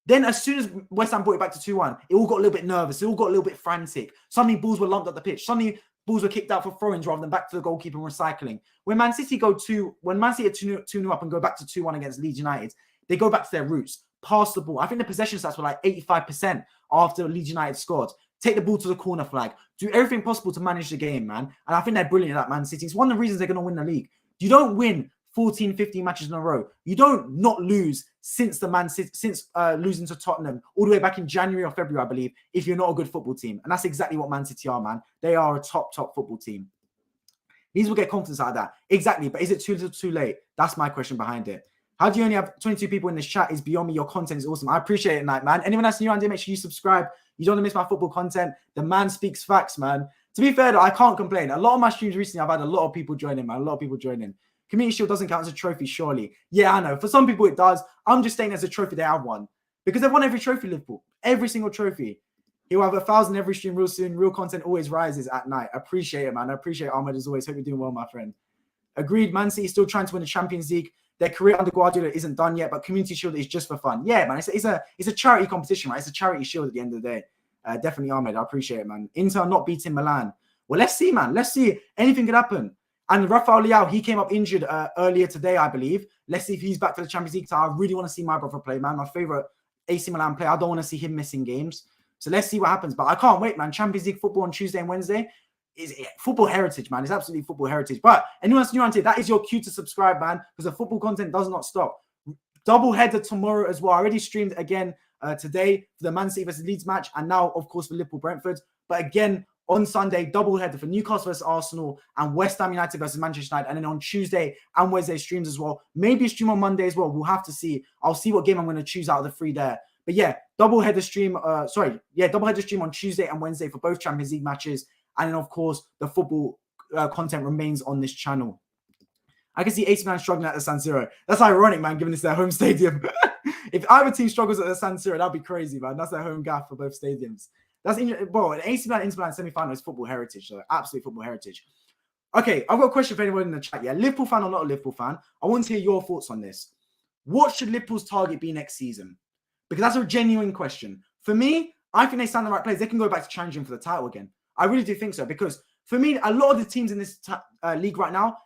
Then as soon as West Ham brought it back to 2-1, it all got a little bit nervous. It all got a little bit frantic. Suddenly balls were lumped up the pitch. Suddenly balls were kicked out for throw-ins rather than back to the goalkeeper and recycling. When Man City are 2-0 up and go back to 2-1 against Leeds United, they go back to their roots, pass the ball. I think the possession stats were like 85% after Leeds United scored. Take the ball to the corner flag, do everything possible to manage the game, man. And I think they're brilliant at that, Man City. It's one of the reasons they're going to win the league. You don't win 14, 15 matches in a row. You don't not lose since losing to Tottenham all the way back in January or February, I believe, if you're not a good football team. And that's exactly what Man City are, man. They are a top football team. These will get confidence out of that. Exactly. But is it too little too late? That's my question behind it. How do you only have 22 people in this chat? Is beyond me. Your content is awesome. I appreciate it, Night, man. Anyone that's new around here, make sure you subscribe. You don't want to miss my football content. The man speaks facts, man. To be fair, though, I can't complain. A lot of my streams recently, I've had a lot of people join in, man. A lot of people join in. Community Shield doesn't count as a trophy, surely. Yeah, I know. For some people, it does. I'm just saying as a trophy they have won. Because they've won every trophy, Liverpool. Every single trophy. He'll have 1,000 every stream real soon. Real content always rises at night. I appreciate it, man. I appreciate Ahmed as always. Hope you're doing well, my friend. Agreed. Man City is still trying to win the Champions League. Their career under Guardiola isn't done yet, but Community Shield is just for fun. Yeah, man. It's a charity competition, right? It's a charity shield at the end of the day. Definitely, Ahmed. I appreciate it, man. Inter not beating Milan. Well, let's see, man. Let's see. Anything could happen. And Rafael Leao, he came up injured earlier today, I believe. Let's see if he's back for the Champions League. I really want to see my brother play, man. My favorite AC Milan player. I don't want to see him missing games. So let's see what happens. But I can't wait, man. Champions League football on Tuesday and Wednesday is football heritage, man. It's absolutely football heritage. But anyone that's new on here, that is your cue to subscribe, man, because the football content does not stop. Double header tomorrow as well. I already streamed again today for the Man City versus Leeds match, and now, of course, for Liverpool Brentford. But again, on Sunday, double header for Newcastle versus Arsenal and West Ham United versus Manchester United. And then on Tuesday and Wednesday streams as well. Maybe a stream on Monday as well. We'll have to see. I'll see what game I'm going to choose out of the three there. But yeah, double header stream on Tuesday and Wednesday for both Champions League matches. And then, of course, the football content remains on this channel. I can see AC Milan struggling at the San Siro. That's ironic, man, given it's their home stadium. If either team struggles at the San Siro, that'd be crazy, man. That's their home gaff for both stadiums. That's bro, an AC Milan Inter Milan semi-final is football heritage, so absolute football heritage. Okay, I've got a question for anyone in the chat. Yeah, Liverpool fan or not a Liverpool fan, I want to hear your thoughts on this. What should Liverpool's target be next season? Because that's a genuine question. For me, I think they stand the right place. They can go back to challenging for the title again. I really do think so, because for me, a lot of the teams in this league right now,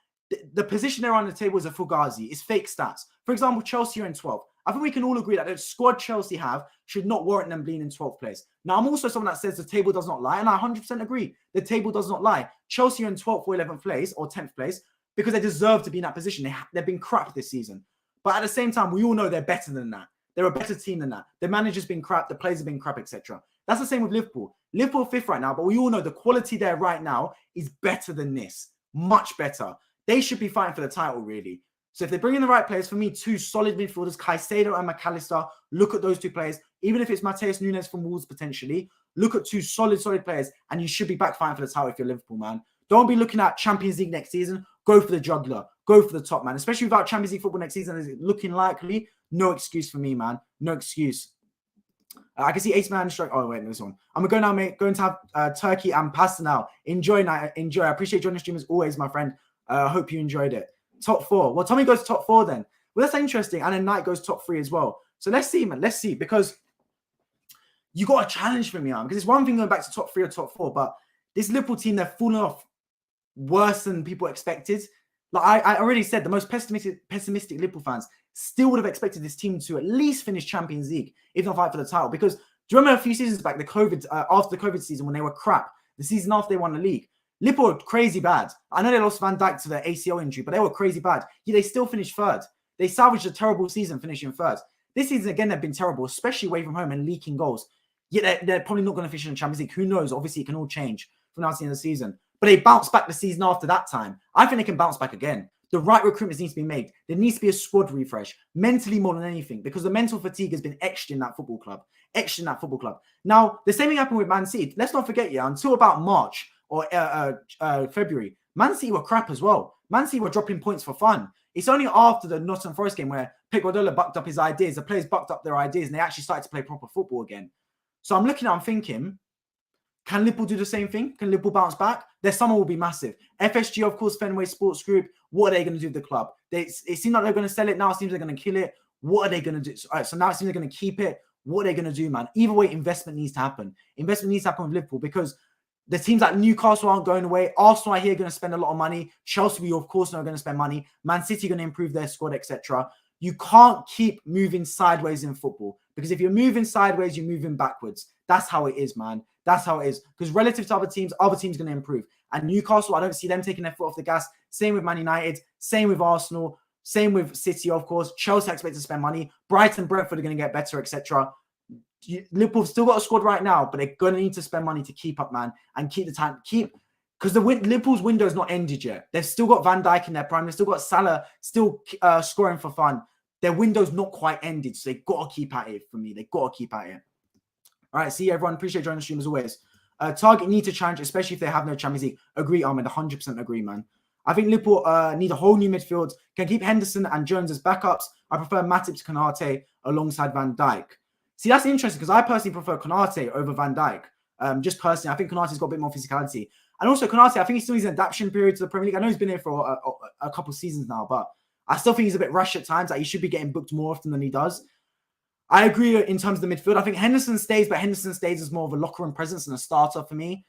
the position they're on the table is a fugazi. It's fake stats. For example, Chelsea are in 12th. I think we can all agree that the squad Chelsea have should not warrant them being in 12th place. Now, I'm also someone that says the table does not lie, and I 100% agree. The table does not lie. Chelsea are in 12th or 11th place or 10th place because they deserve to be in that position. They've been crap this season. But at the same time, we all know they're better than that. They're a better team than that. The manager's been crap. The players have been crap, etc. That's the same with Liverpool. Liverpool 5th right now, but we all know the quality there right now is better than this. Much better. They should be fighting for the title, really. So if they bring in the right players, for me, two solid midfielders, Caicedo and McAllister, look at those two players. Even if it's Mateus Nunes from Wolves potentially, look at two solid players, and you should be back fighting for the title if you're Liverpool, man. Don't be looking at Champions League next season. Go for the juggler. Go for the top, man. Especially without Champions League football next season, is it looking likely? No excuse for me, man. No excuse. I can see AC Milan strike. Oh, wait, this one. I'm going to go now, mate. Going to have turkey and pasta now. Enjoy, night. Enjoy. I appreciate joining the stream as always, my friend. I hope you enjoyed it. Top 4. Well, Tommy goes top 4 then. Well, that's interesting. And then Knight goes top 3 as well. So let's see, man. Let's see. Because you got a challenge for me, man. Because it's one thing going back to top 3 or top 4. But this Liverpool team, they're falling off worse than people expected. Like I already said, the most pessimistic Liverpool fans still would have expected this team to at least finish Champions League, if not fight for the title. Because do you remember a few seasons back, after the COVID season when they were crap, the season after they won the league? Liverpool were crazy bad. I know they lost Van Dijk to the ACL injury, but they were crazy bad. Yeah, they still finished 3rd. They salvaged a terrible season finishing 3rd. This season, again, they've been terrible, especially away from home and leaking goals. Yet they're probably not going to finish in the Champions League. Who knows? Obviously, it can all change from now to the end of the season. But they bounced back the season after that time. I think they can bounce back again. The right recruitment needs to be made. There needs to be a squad refresh, mentally more than anything, because the mental fatigue has been etched in that football club. Now, the same thing happened with Man City. Let's not forget, until about March or February, Man City were crap as well. Man City were dropping points for fun. It's only after the Nottingham Forest game where Pep Guardiola bucked up his ideas, the players bucked up their ideas, and they actually started to play proper football again. So I'm thinking, can Liverpool do the same thing? Can Liverpool bounce back? Their summer will be massive. FSG, of course, Fenway Sports Group. What are they going to do with the club? It seems like they're going to sell it. Now it seems they're going to kill it. What are they going to do? All right, so now it seems they're going to keep it. What are they going to do, man? Either way, investment needs to happen. Investment needs to happen with Liverpool because The teams like Newcastle aren't going away. Arsenal, I hear, going to spend a lot of money. Chelsea, we of course know, are going to spend money. Man City going to improve their squad, etc. You can't keep moving sideways in football, because if you're moving sideways, you're moving backwards. That's how it is, man. That's how it is. Because relative to other teams are going to improve. And Newcastle, I don't see them taking their foot off the gas. Same with Man United. Same with Arsenal. Same with City, of course. Chelsea expect to spend money. Brighton, Brentford are going to get better, etc. Liverpool still got a squad right now, but they're going to need to spend money to keep up, man, and keep the time. Because Liverpool's window is not ended yet. They've still got Van Dijk in their prime. They've still got Salah still scoring for fun. Their window's not quite ended, so they've got to keep at it for me. They've got to keep at it. All right, see you, everyone. Appreciate joining the stream as always. Target need to challenge, especially if they have no Champions League. Agree, Ahmed. 100% agree, man. I think Liverpool need a whole new midfield. Can keep Henderson and Jones as backups. I prefer Matip to Konate alongside Van Dijk. See, that's interesting because I personally prefer Konate over Van Dijk. Just personally, I think Konate's got a bit more physicality. And also Konate, I think he still needs an adaptation period to the Premier League. I know he's been here for a couple of seasons now, but I still think he's a bit rushed at times. Like, he should be getting booked more often than he does. I agree in terms of the midfield. I think Henderson stays, but Henderson stays as more of a locker room presence and a starter for me.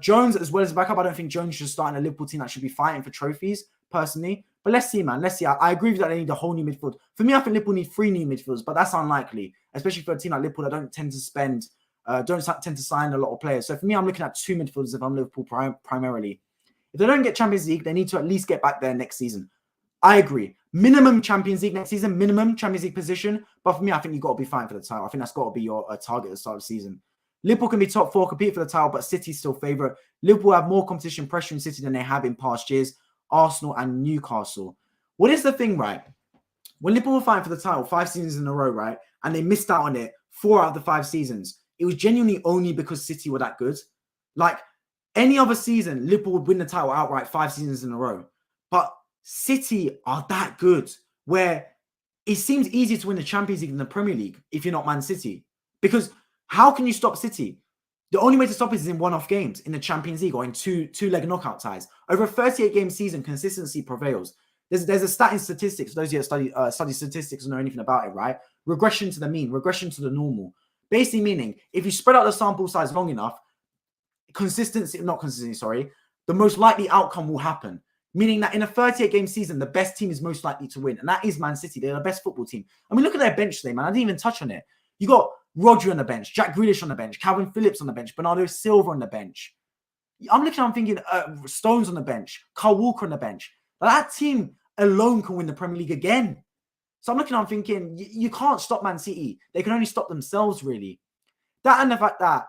Jones, as well as backup, I don't think Jones should start in a Liverpool team that should be fighting for trophies, personally. But let's see, man. Let's see. I agree with that. They need a whole new midfield. For me, I think Liverpool need 3 new midfielders, but that's unlikely, especially for a team like Liverpool that don't tend to sign a lot of players. So for me, I'm looking at 2 midfielders if I'm Liverpool primarily. If they don't get Champions League, they need to at least get back there next season. I agree. Minimum Champions League next season, minimum Champions League position. But for me, I think you've got to be fighting for the title. I think that's got to be your target at the start of the season. Liverpool can be top 4, compete for the title, but City's still favourite. Liverpool have more competition pressure in City than they have in past years. Arsenal and Newcastle. What is the thing, right? When Liverpool were fighting for the title 5 seasons in a row, right, and they missed out on it 4 out of the 5 seasons, it was genuinely only because City were that good. Like, any other season, Liverpool would win the title outright 5 seasons in a row. But City are that good, where it seems easier to win the Champions League than the Premier League if you're not Man City. Because how can you stop City? The only way to stop it is in one-off games in the Champions League or in two-leg knockout ties. Over a 38-game season, consistency prevails. There's a stat in statistics. Those of you that study statistics and know anything about it, right? Regression to the mean, regression to the normal. Basically meaning, if you spread out the sample size long enough, the most likely outcome will happen. Meaning that in a 38-game season, the best team is most likely to win. And that is Man City. They're the best football team. I mean, look at their bench today, man. I didn't even touch on it. You got Rodri on the bench, Jack Grealish on the bench, Calvin Phillips on the bench, Bernardo Silva on the bench. I'm thinking Stones on the bench, Kyle Walker on the bench. That team alone can win the Premier League again. So I'm thinking, you can't stop Man City. They can only stop themselves, really. That and the fact that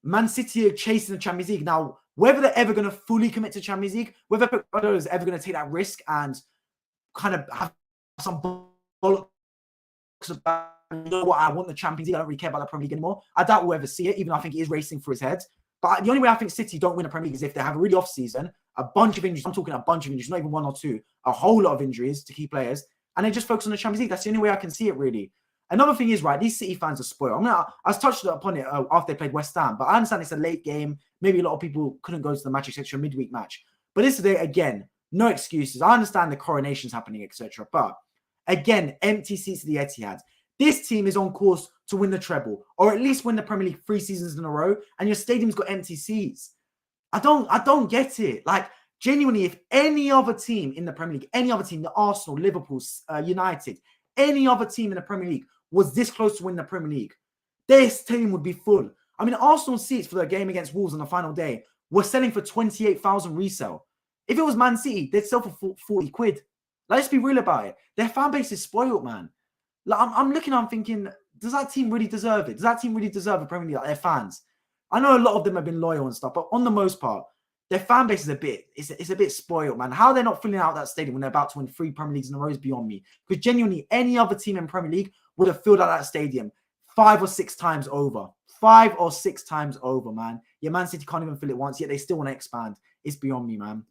Man City are chasing the Champions League. Now, whether they're ever going to fully commit to Champions League, whether Pep Guardiola is ever going to take that risk and kind of have some bollocks about, you know what, I want the Champions League, I don't really care about the Premier League anymore. I doubt we'll ever see it, even though I think it is racing through his head. But the only way I think City don't win the Premier League is if they have a really off season, a bunch of injuries. I'm talking a bunch of injuries, not even 1 or 2, a whole lot of injuries to key players, and they just focus on the Champions League. That's the only way I can see it, really. Another thing is, right, these City fans are spoiled. I touched upon it after they played West Ham, but I understand it's a late game. Maybe a lot of people couldn't go to the match, etc., midweek match. But this today, again, no excuses. I understand the coronation's happening, etc. But again, empty seats at the Etihad. This team is on course to win the treble, or at least win the Premier League 3 seasons in a row, and your stadium's got empty seats. I don't get it. Like, genuinely, if any other team in the Premier League, any other team, the Arsenal, Liverpool, United, any other team in the Premier League was this close to win the Premier League, their stadium would be full. I mean, Arsenal seats for the game against Wolves on the final day were selling for 28,000 resale. If it was Man City, they'd sell for 40 quid. Like, let's be real about it. Their fan base is spoiled, man. Like, I'm looking, I'm thinking, does that team really deserve it? Does that team really deserve a Premier League, like their fans? I know a lot of them have been loyal and stuff, but on the most part, their fan base is it's a bit spoiled, man. How they're not filling out that stadium when they're about to win 3 Premier Leagues in a row is beyond me. Because genuinely, any other team in Premier League would have filled out that stadium 5 or 6 times over. 5 or 6 times over, man. Yeah, Man City can't even fill it once, yet they still want to expand. It's beyond me, man.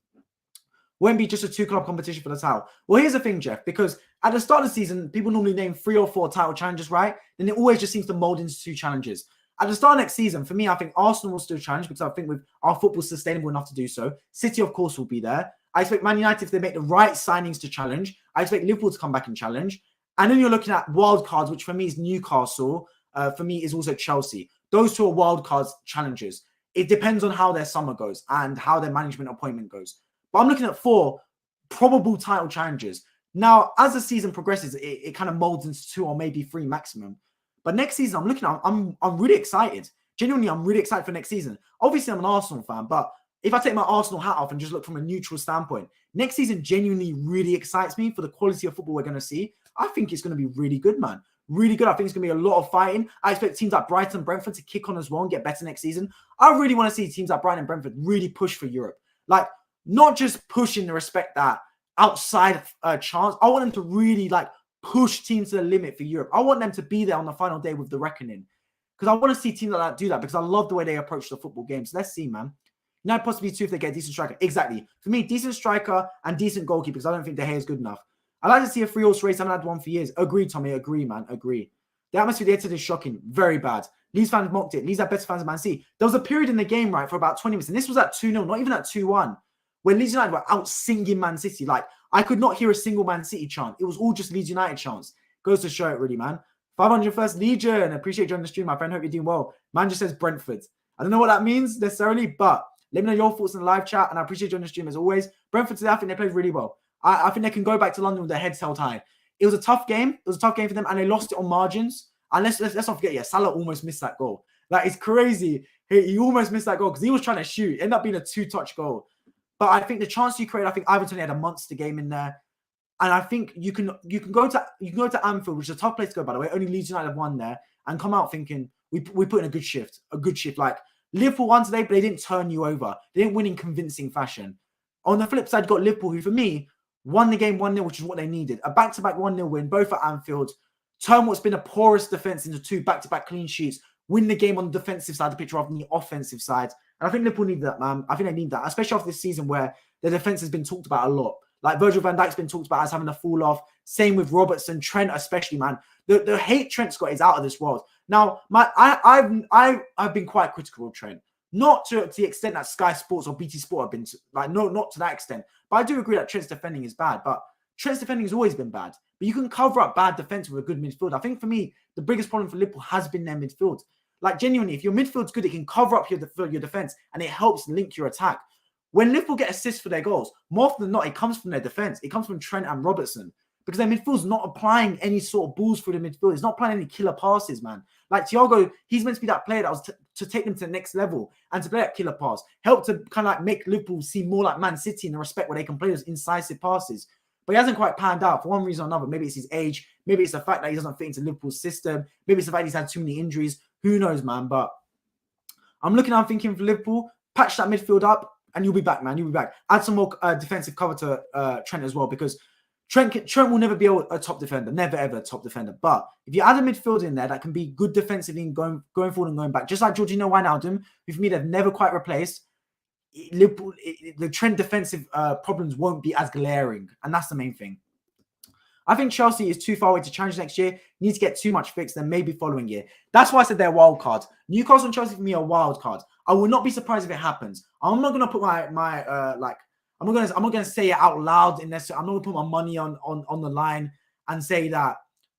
Won't be just a 2-club competition for the title. Well, here's the thing, Jeff, because at the start of the season, people normally name 3 or 4 title challenges, right? Then it always just seems to mold into 2 challenges. At the start of next season, for me, I think Arsenal will still challenge because I think with our football sustainable enough to do so. City, of course, will be there. I expect Man United, if they make the right signings, to challenge. I expect Liverpool to come back and challenge. And then you're looking at wild cards, which for me is Newcastle. For me is also Chelsea. Those 2 are wild cards challenges. it depends on how their summer goes and how their management appointment goes. But I'm looking at 4 probable title challenges. Now, as the season progresses, it kind of molds into 2 or maybe 3 maximum. But next season, I'm really excited. Genuinely, I'm really excited for next season. Obviously, I'm an Arsenal fan, but if I take my Arsenal hat off and just look from a neutral standpoint, next season genuinely really excites me for the quality of football we're going to see. I think it's going to be really good, man. Really good. I think it's going to be a lot of fighting. I expect teams like Brighton and Brentford to kick on as well and get better next season. I really want to see teams like Brighton and Brentford really push for Europe. Like, not just push in the respect that outside chance. I want them to really like push teams to the limit for Europe. I want them to be there on the final day with the reckoning. Because I want to see teams like that do that because I love the way they approach the football game. So let's see, man. Now, possibly 2 if they get a decent striker. Exactly. For me, decent striker and decent goalkeeper because I don't think De Gea is good enough. I like to see a 3-horse race. I haven't had one for years. Agree, Tommy. Agree, man. Agree. The atmosphere they entered is shocking. Very bad. Leeds fans mocked it. Leeds are better fans of Man City. There was a period in the game, right, for about 20 minutes. And this was at 2-0, not even at 2-1, where Leeds United were out singing Man City. Like, I could not hear a single Man City chant. It was all just Leeds United chants. Goes to show it, really, man. 501st Legion. Appreciate you joining the stream, my friend. Hope you're doing well. Man just says Brentford. I don't know what that means necessarily, but let me know your thoughts in the live chat, and I appreciate you on the stream as always. Brentford today, I think they played really well. I think they can go back to London with their heads held high. It was a tough game. It was a tough game for them, and they lost it on margins. And let's not forget, Salah almost missed that goal. Like, it's crazy. He almost missed that goal because he was trying to shoot. It ended up being a 2-touch goal. But I think the chance you create, I think Ivan Toney had a monster game in there. And I think you can go to Anfield, which is a tough place to go, by the way. Only Leeds United have won there, and come out thinking we put in a good shift. Like, Liverpool won today, but they didn't turn you over. They didn't win in convincing fashion. On the flip side, you got Liverpool, who for me won the game 1-0, which is what they needed. A back-to-back 1-0 win, both at Anfield. Turn what's been a porous defense into 2 back-to-back clean sheets. Win the game on the defensive side of the picture rather than the offensive side. And I think Liverpool need that, man. I think they need that, especially after this season where their defense has been talked about a lot. Like, Virgil van Dijk's been talked about as having a fall off. Same with Robertson, Trent especially, man. The hate Trent's got is out of this world. Now, I've been quite critical of Trent. Not to the extent that Sky Sports or BT Sport have been, like, no, not to that extent. But I do agree that Trent's defending is bad. But Trent's defending has always been bad. But you can cover up bad defense with a good midfield. I think for me, the biggest problem for Liverpool has been their midfield. Like, genuinely, if your midfield's good, it can cover up your defense and it helps link your attack. When Liverpool get assists for their goals, more often than not, it comes from their defense. It comes from Trent and Robertson because their midfield's not applying any sort of balls through the midfield. It's not applying any killer passes, man. Like, Thiago, he's meant to be that player that was to take them to the next level and to play that killer pass. Help to kind of like make Liverpool seem more like Man City in the respect where they can play those incisive passes. But he hasn't quite panned out for one reason or another. Maybe it's his age. Maybe it's the fact that he doesn't fit into Liverpool's system. Maybe it's the fact he's had too many injuries. Who knows, man? But I'm thinking for Liverpool, patch that midfield up, and you'll be back, man. You'll be back. Add some more defensive cover to Trent as well, because Trent will never be a top defender. Never, ever a top defender. But if you add a midfield in there that can be good defensively and going forward and going back, just like Jorginho Wijnaldum, who for me they've never quite replaced, Liverpool, the Trent defensive problems won't be as glaring. And that's the main thing. I think Chelsea is too far away to challenge next year. Need to get too much fixed, then maybe following year. That's why I said they're wild cards. Newcastle and Chelsea for me are wild cards. I will not be surprised if it happens. I'm not gonna put I'm not gonna say it out loud in this. I'm not gonna put my money on the line and say that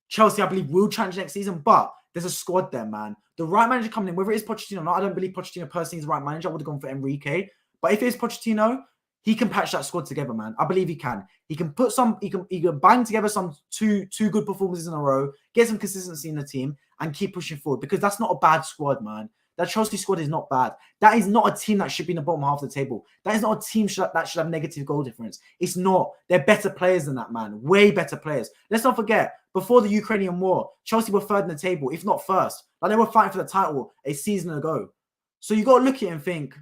Chelsea, I believe, will challenge next season. But there's a squad there, man. The right manager coming in, whether it is Pochettino or not, I don't believe Pochettino personally is the right manager. I would have gone for Enrique. But if it is Pochettino, he can patch that squad together, man. I believe he can. He can put some. He can bang together some two good performances in a row, get some consistency in the team, and keep pushing forward. Because that's not a bad squad, man. That Chelsea squad is not bad. That is not a team that should be in the bottom half of the table. That is not a team that should have negative goal difference. It's not. They're better players than that, man. Way better players. Let's not forget, before the Ukrainian war, Chelsea were third in the table, if not first. Like, they were fighting for the title a season ago. So you got to look at it and think,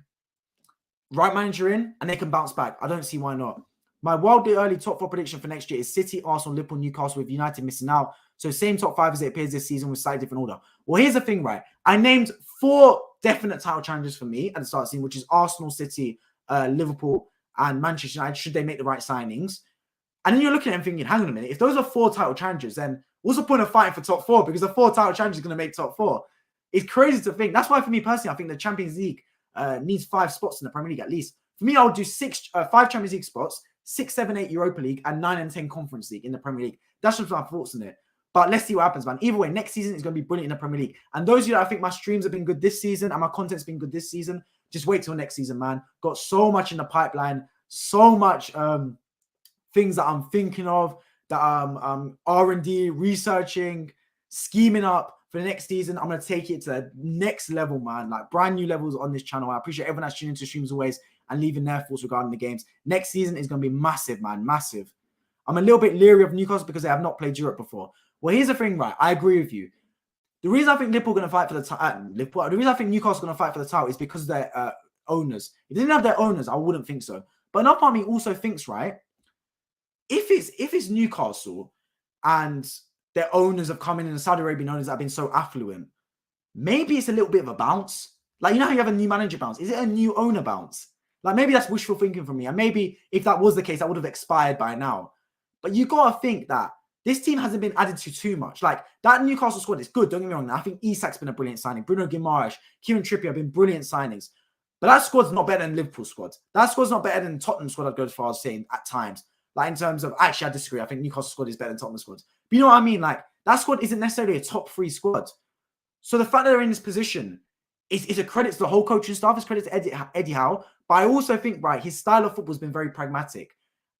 right manager in, and they can bounce back. I don't see why not. My wildly early top 4 prediction for next year is City, Arsenal, Liverpool, Newcastle, with United missing out. So same top 5 as it appears this season with slightly different order. Well, here's the thing, right? I named 4 definite title challenges for me at the start of the season, which is Arsenal, City, Liverpool, and Manchester United, should they make the right signings. And then you're looking at them thinking, hang on a minute, if those are 4 title challenges, then what's the point of fighting for top 4? Because the 4 title challenges are going to make top 4. It's crazy to think. That's why, for me personally, I think the Champions League needs 5 spots in the Premier League at least. For me, I would do 5 Champions League spots, 6, 7, 8 Europa League, and 9 and 10 Conference League in the Premier League. That's just my thoughts on it. But let's see what happens, man. Either way, next season is going to be brilliant in the Premier League. And those of you that I think my streams have been good this season and my content's been good this season, just wait till next season, man. Got so much in the pipeline, so much things that I'm thinking of, that I'm R&D, researching, scheming up for the next season. I'm going to take it to the next level, man. Like brand new levels on this channel. I appreciate everyone that's tuning into streams always and leaving their thoughts regarding the games. Next season is going to be massive, man. Massive. I'm a little bit leery of Newcastle because they have not played Europe before. Well, here's the thing, right? I agree with you. The reason I think Liverpool are going to fight for the title, the reason I think Newcastle are going to fight for the title is because of their owners. If they didn't have their owners, I wouldn't think so. But another part of me also thinks, right, if it's Newcastle and their owners have come in and the Saudi Arabian owners that have been so affluent, maybe it's a little bit of a bounce. Like, you know how you have a new manager bounce? Is it a new owner bounce? Like, maybe that's wishful thinking from me. And maybe if that was the case, that would have expired by now. But you got to think that this team hasn't been added to too much. Like, that Newcastle squad is good, don't get me wrong. I think Isak's been a brilliant signing. Bruno Guimaraes, Kieran Trippier have been brilliant signings. But that squad's not better than Liverpool squad. That squad's not better than Tottenham squad, I'd go as far as saying at times. Like, in terms of, actually, I disagree. I think Newcastle squad is better than Tottenham squad. But you know what I mean? Like, that squad isn't necessarily a top 3 squad. So the fact that they're in this position is a credit to the whole coaching staff. It's credit to Eddie Howe. But I also think, right, his style of football has been very pragmatic.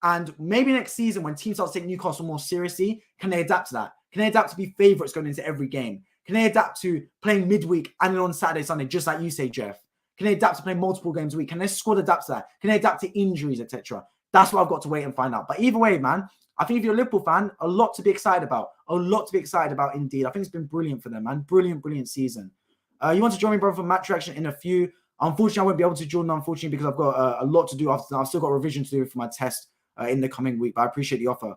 And maybe next season, when teams start to take Newcastle more seriously, can they adapt to that? Can they adapt to be favourites going into every game? Can they adapt to playing midweek and then on Saturday, Sunday, just like you say, Jeff? Can they adapt to playing multiple games a week? Can their squad adapt to that? Can they adapt to injuries, etc.? That's what I've got to wait and find out. But either way, man, I think if you're a Liverpool fan, a lot to be excited about. A lot to be excited about indeed. I think it's been brilliant for them, man. Brilliant, brilliant season. You want to join me, brother, for match reaction in a few. Unfortunately, I won't be able to join, unfortunately, because I've got a lot to do after that. I've still got revision to do for my test in the coming week, but I appreciate the offer.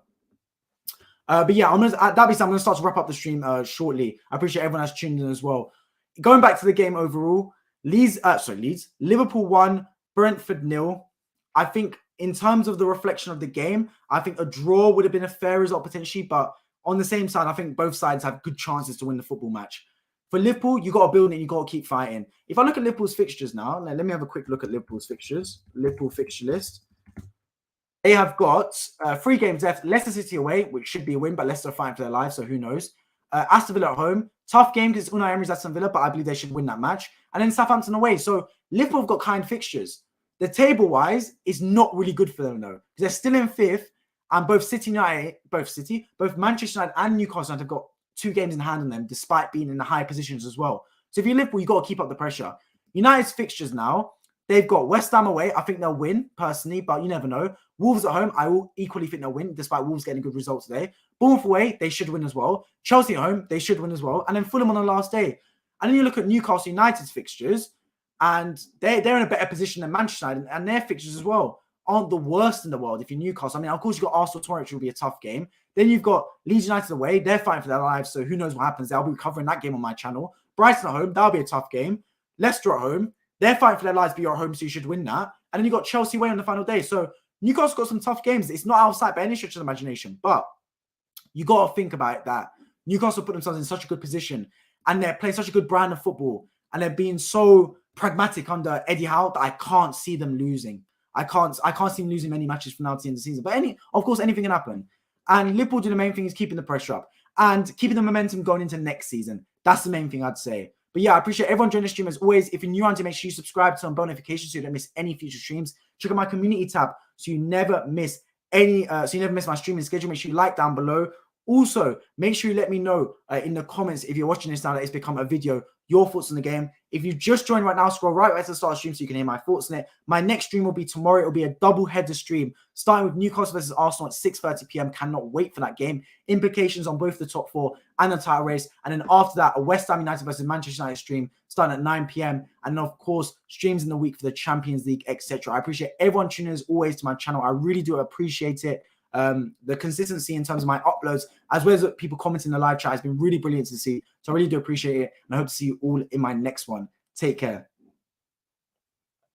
But yeah, I'm going to start to wrap up the stream shortly. I appreciate everyone that's tuned in as well. Going back to the game overall, Liverpool 1, Brentford 0. I think in terms of the reflection of the game, I think a draw would have been a fair result potentially, but on the same side, I think both sides have good chances to win the football match. For Liverpool, you got to build it, you got to keep fighting. If I look at Liverpool's fixtures now, let me have a quick look at Liverpool's fixtures. Liverpool fixture list. They have got 3 games left. Leicester City away, which should be a win, but Leicester are fighting for their lives, so who knows. Aston Villa at home. Tough game because it's Unai Emery's Aston Villa, but I believe they should win that match. And then Southampton away. So Liverpool have got kind fixtures. The table-wise is not really good for them, though, because they're still in 5th, and both Manchester United and Newcastle United have got 2 games in hand on them, despite being in the high positions as well. So if you're Liverpool, you've got to keep up the pressure. United's fixtures now, they've got West Ham away. I think they'll win, personally, but you never know. Wolves at home, I will equally think they'll win, despite Wolves getting a good result today. Bournemouth away, they should win as well. Chelsea at home, they should win as well. And then Fulham on the last day. And then you look at Newcastle United's fixtures, and they're in a better position than Manchester United, and their fixtures as well aren't the worst in the world if you're Newcastle. I mean, of course, you've got Arsenal tomorrow, which will be a tough game. Then you've got Leeds United away. They're fighting for their lives, so who knows what happens. I'll be covering that game on my channel. Brighton at home, that'll be a tough game. Leicester at home, they're fighting for their lives, but you're at home, so you should win that. And then you've got Chelsea away on the final day. So Newcastle got some tough games. It's not outside by any stretch of the imagination, but you got to think about it that Newcastle put themselves in such a good position, and they're playing such a good brand of football, and they're being so pragmatic under Eddie Howe that I can't see them losing. I can't see them losing many matches from now to the end of the season. But of course, anything can happen. And Liverpool do the main thing is keeping the pressure up and keeping the momentum going into next season. That's the main thing I'd say. But yeah, I appreciate everyone joining the stream as always. If you're new around here, make sure you subscribe, turn on bell notifications so you don't miss any future streams. Check out my community tab so you never miss my streaming schedule. Make sure you like down below. Also, make sure you let me know in the comments if you're watching this now that it's become a video, your thoughts on the game. If you just joined right now, scroll right back to the start of the stream so you can hear my thoughts on it. My next stream will be tomorrow. It'll be a double-header stream, starting with Newcastle versus Arsenal at 6:30 p.m. Cannot wait for that game. Implications on both the top 4 and the title race. And then after that, a West Ham United versus Manchester United stream starting at 9 p.m. And then, of course, streams in the week for the Champions League, etc. I appreciate everyone tuning in as always to my channel. I really do appreciate it. The consistency in terms of my uploads, as well as people commenting in the live chat, has been really brilliant to see. So I really do appreciate it. And I hope to see you all in my next one. Take care.